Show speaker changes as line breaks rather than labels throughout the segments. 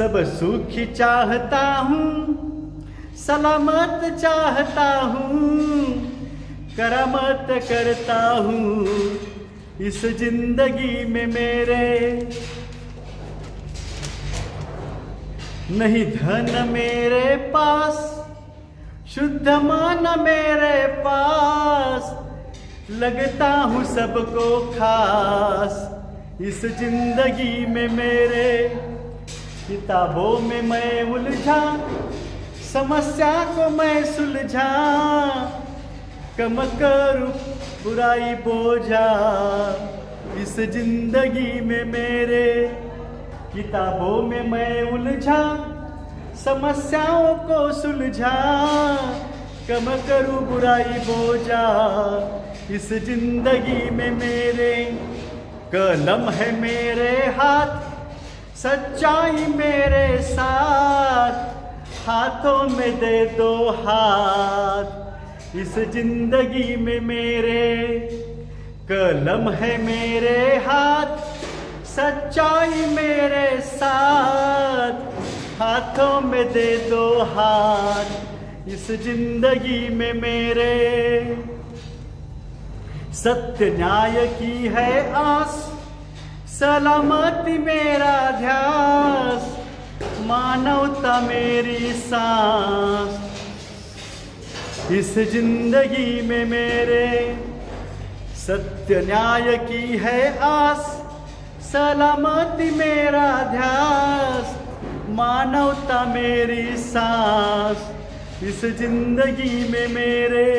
सब सुखी चाहता हूँ, सलामत चाहता हूँ, करामत करता हूँ इस जिंदगी में मेरे। नहीं धन मेरे पास, शुद्ध मान मेरे पास, लगता हूँ सबको खास इस जिंदगी में मेरे। किताबों में मैं उलझा, समस्या को मैं सुलझा, कम करूँ बुराई बोझा इस जिंदगी में मेरे। किताबों में मैं उलझा, समस्याओं को सुलझा, कम करूँ बुराई बोझा इस जिंदगी में मेरे। कलम है मेरे हाथ, सच्चाई मेरे साथ, हाथों में दे दो हाथ इस जिंदगी में मेरे। कलम है मेरे हाथ, सच्चाई मेरे साथ, हाथों में दे दो हाथ इस जिंदगी में मेरे। सत्य न्याय की है आस, सलामती मेरा ध्यास, मानवता मेरी सांस इस जिंदगी में मेरे। सत्य न्याय की है आस, सलामती मेरा ध्यास, मानवता मेरी सांस इस जिंदगी में मेरे।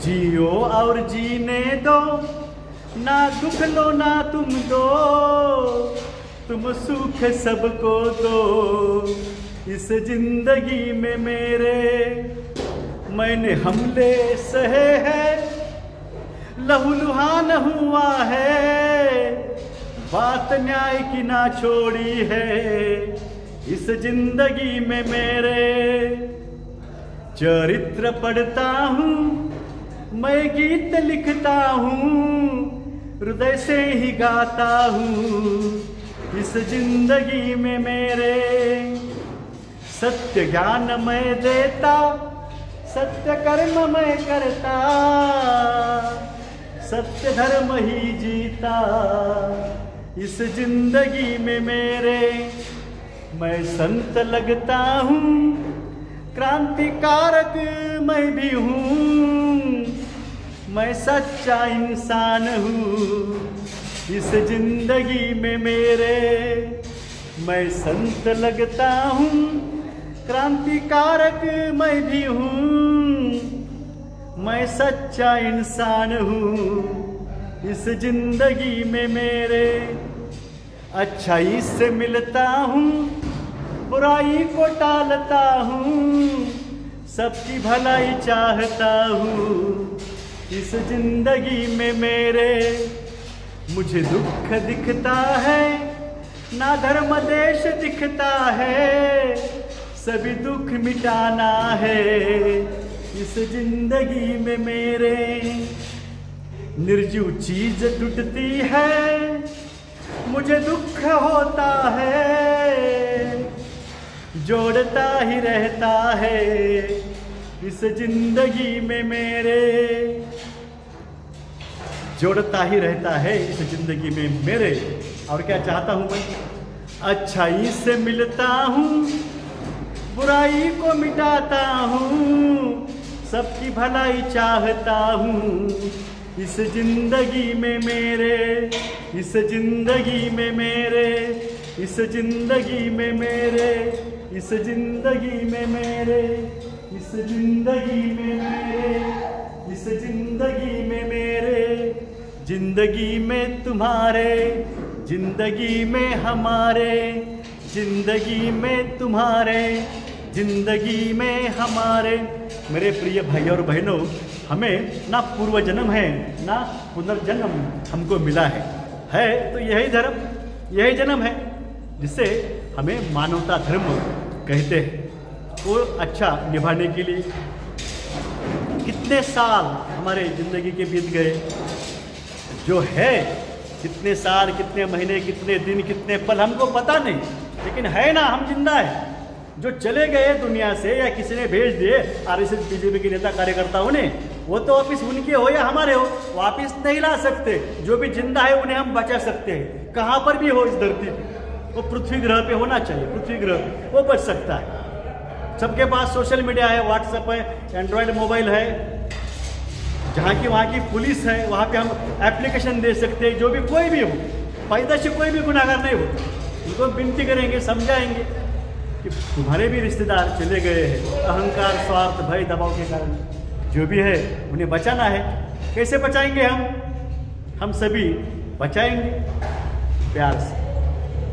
जियो और जीने दो, ना दुख लो ना तुम दो, तुम सुख सबको दो इस जिंदगी में मेरे। मैंने हमले सहे हैं, लहूलुहान हुआ है, बात न्याय की ना छोड़ी है इस जिंदगी में मेरे। चरित्र पढ़ता हूँ, मैं गीत लिखता हूँ, हृदय से ही गाता हूँ इस जिंदगी में मेरे। सत्य ज्ञान मैं देता, सत्य कर्म मैं करता, सत्य धर्म ही जीता इस जिंदगी में मेरे। मैं संत लगता हूँ, क्रांतिकारक मैं भी हूँ, मैं सच्चा इंसान हूँ इस जिंदगी में मेरे। मैं संत लगता हूँ, क्रांतिकारक मैं भी हूँ, मैं सच्चा इंसान हूँ इस जिंदगी में मेरे। अच्छाई से मिलता हूँ, बुराई को टालता हूँ, सबकी भलाई चाहता हूँ इस जिंदगी में मेरे। मुझे दुख दिखता है, ना धर्म देश दिखता है, सभी दुख मिटाना है इस जिंदगी में मेरे। निर्जीव चीज टूटती है, मुझे दुख होता है, जोड़ता ही रहता है इस जिंदगी में मेरे। जोड़ता ही रहता है इस जिंदगी में मेरे। और क्या चाहता हूँ मैं? अच्छाई से मिलता हूँ, बुराई को मिटाता हूँ, सबकी भलाई चाहता हूँ इस जिंदगी में मेरे। इस जिंदगी में मेरे, इस जिंदगी में मेरे, इस जिंदगी में मेरे, इस जिंदगी में मेरे, इस जिंदगी में मेरे। जिंदगी में तुम्हारे, जिंदगी में हमारे, जिंदगी में तुम्हारे, जिंदगी में हमारे। मेरे प्रिय भाई और बहनों, हमें ना पूर्व जन्म है ना पुनर्जन्म हमको मिला है तो यही धर्म, यही जन्म है जिसे हमें मानवता धर्म कहते हैं। वो अच्छा निभाने के लिए कितने साल हमारे ज़िंदगी के बीत गए, जो है कितने साल, कितने महीने, कितने दिन, कितने पल हमको पता नहीं, लेकिन है ना, हम जिंदा है। जो चले गए दुनिया से या किसी ने भेज दिए आरएसएस बीजेपी के नेता कार्यकर्ताओं ने, वो तो वापिस उनके हो या हमारे हो, वापिस नहीं ला सकते। जो भी जिंदा है उन्हें हम बचा सकते हैं, कहाँ पर भी हो इस धरती पे। वो पृथ्वी ग्रह पे होना चाहिए, पृथ्वी ग्रह पे वो बच सकता है। सबके पास सोशल मीडिया है, व्हाट्सएप है, एंड्रॉयड मोबाइल है, जहाँ की वहाँ की पुलिस है, वहाँ पे हम एप्लीकेशन दे सकते हैं। जो भी कोई भी हो, पैदा से कोई भी गुनाहगार नहीं हो, उनको विनती करेंगे, समझाएंगे कि तुम्हारे भी रिश्तेदार चले गए हैं, अहंकार, स्वार्थ, भय, दबाव के कारण। जो भी है उन्हें बचाना है। कैसे बचाएंगे हम सभी बचाएंगे प्यार से,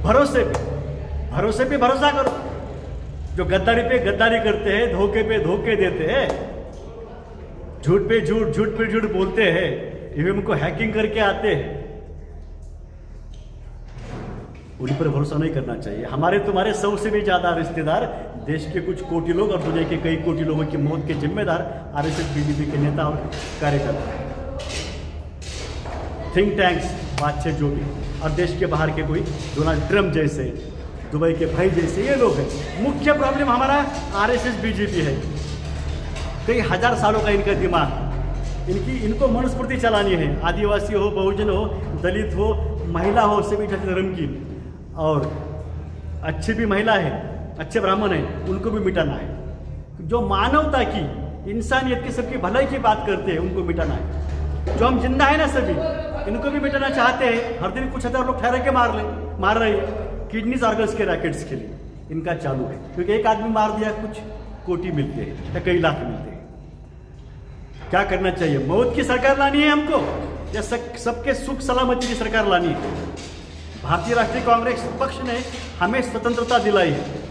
भरोसे पे भरोसा करो। जो गद्दारी पे गद्दारी करते हैं, धोखे पे धोखे देते हैं, झूठ पे झूठ बोलते हैं, ईवीएम को हैकिंग करके आते हैं, उन पर भरोसा नहीं करना चाहिए। हमारे तुम्हारे 100 से भी ज्यादा रिश्तेदार, देश के कुछ कोटि लोग और दुनिया के कई कोटि लोगों की मौत के जिम्मेदार आरएसएस बीजेपी के नेता और कार्यकर्ता, थिंक टैंक्स, बादशाह जो भी, और देश के बाहर के कोई डोनाल्ड ट्रंप जैसे, दुबई के भाई जैसे ये लोग हैं। मुख्य प्रॉब्लम हमारा आरएसएस बीजेपी है। कई हजार सालों का इनका दिमाग, इनको मनुस्मृति चलानी है। आदिवासी हो, बहुजन हो, दलित हो, महिला हो, सभी जाति धर्म की, और अच्छी भी महिला है, अच्छे ब्राह्मण है, उनको भी मिटाना है। जो मानवता की, इंसानियत की, सबकी भलाई की बात करते हैं, उनको मिटाना है। जो हम जिंदा है ना सभी, इनको भी मिटाना चाहते हैं। हर दिन कुछ हजार लोग ठहरा के मार रहे हैं किडनीज ऑर्गन्स के रैकेट्स के लिए, इनका चालू है। क्योंकि एक आदमी मार दिया कुछ कोटि मिलते हैं या कई लाख मिलते हैं। क्या करना चाहिए? मौत की सरकार लानी है हमको या सबके सुख सलामती की सरकार लानी है? भारतीय राष्ट्रीय कांग्रेस पक्ष ने हमें स्वतंत्रता दिलाई है।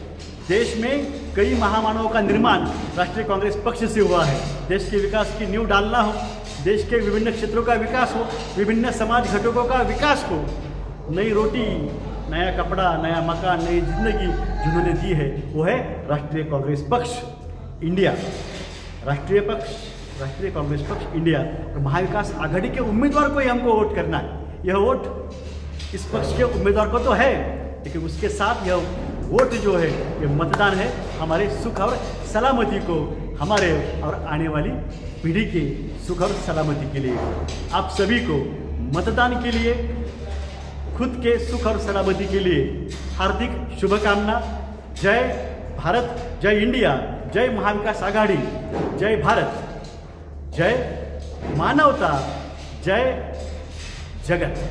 देश में कई महामानवों का निर्माण राष्ट्रीय कांग्रेस पक्ष से हुआ है। देश के विकास की नींव डालना हो, देश के विभिन्न क्षेत्रों का विकास हो, विभिन्न समाज घटकों का विकास हो, नई रोटी, नया कपड़ा, नया मकान, नई जिंदगी जिन्होंने दी है, वो है राष्ट्रीय कांग्रेस पक्ष इंडिया। राष्ट्रीय कांग्रेस पक्ष इंडिया और महाविकास आघाड़ी के उम्मीदवार को ही हमको वोट करना है। यह वोट इस पक्ष के उम्मीदवार को तो है, लेकिन उसके साथ यह वोट जो है, ये मतदान है हमारे सुख और सलामती को, हमारे और आने वाली पीढ़ी के सुख और सलामती के लिए। आप सभी को मतदान के लिए, खुद के सुख और सलामती के लिए हार्दिक शुभकामना। जय भारत, जय इंडिया, जय महाविकास आघाड़ी, जय भारत, जय मानवता, जय जगत।